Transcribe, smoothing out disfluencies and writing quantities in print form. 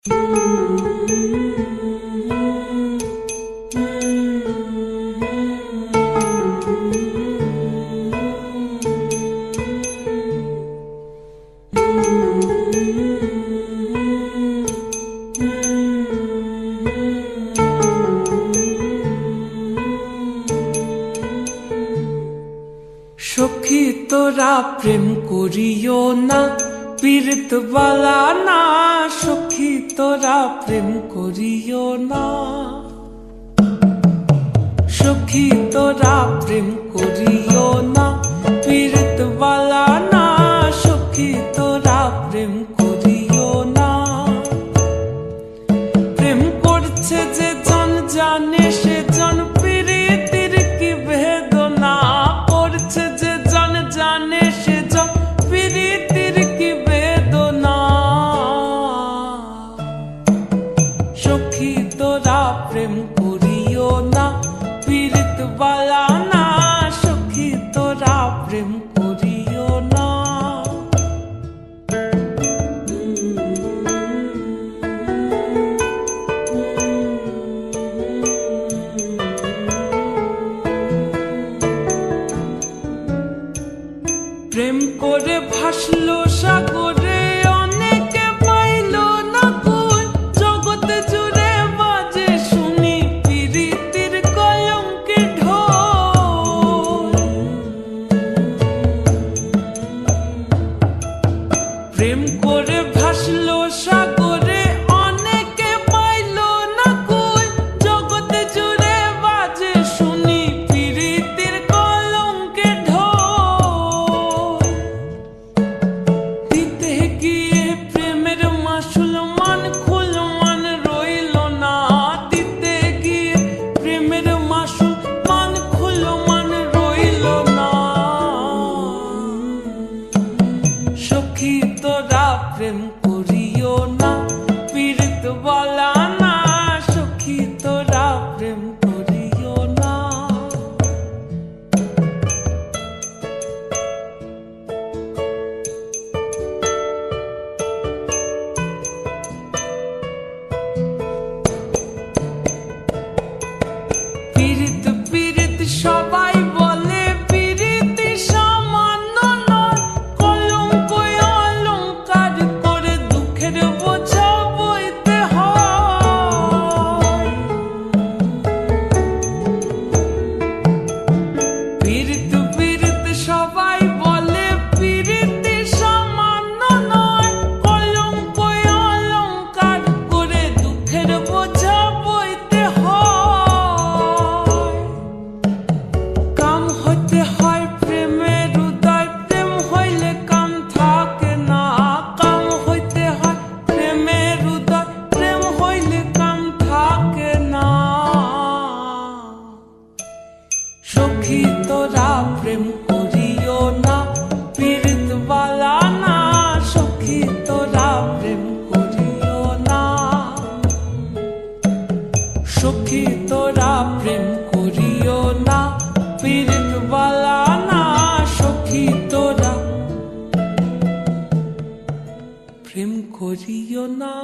সখী তোরা প্রেম করিও না, পীড়িত বালা না। সখী তোরা প্রেম করিও না, সখী তোরা প্রেম করিও না, পীড়িত বালা না। সখী তোরা প্রেম করিও না। প্রেম করছে যে জন জানে সে জন পীড়িতির কি বেদনা করছে, যে জন জানে সে জন পীড়িতির কি বেদনা। সখী তোরা প্রেম করিও না, পীড়িত বালা না। সখী তোরা প্রেম করিও না। প্রেম করে ভাসলো সাগরে, অনেকে পাইল না কই। জগতে জুড়ে বাজে শুনি পীড়িতির কলঙ্কের ঢোল। প্রেম করে ভাসলো সাগরে, অনেকে পাইল না কই। জগতে জুড়ে বাজে শুনি পীড়িতির কলঙ্কের ঢোল। দিতে গিয়ে প্রেমের মাসুল মান খুল মান রইল না। দিতে গিয়ে প্রেমের মাসুল মান খুল মান রইল না। সখী তোরা প্রেম করিও না, পীড়িত বালা না। সখী তোরা প্রেম করিও না। পীড়িত পীড়িত সবাই বলে, পীড়িতি সামান্য নয়। কলঙ্ক অলঙ্কার করে দুঃখের বোঝা বইতে হয়। পীড়িত পীড়িত সবাই বলে, পীড়িতি সামান্য নয়। কলঙ্ক অলঙ্কার করে দুঃখের বোঝা বইতে হয়। কাম হইতে হয় প্রেমের উদয়, প্রেম হইলে কাম থাকে না। কাম হইতে হয় প্রেমের উদয়, প্রেম হইলে কাম থাকে না। সখী তোরা প্রেম করিও না, পীড়িত বালা না। সখী তোরা প্রেম করিও না। সখী তোরা প্রেম করিও না, পীড়িত বালা না। সখী তোরা প্রেম করিও না।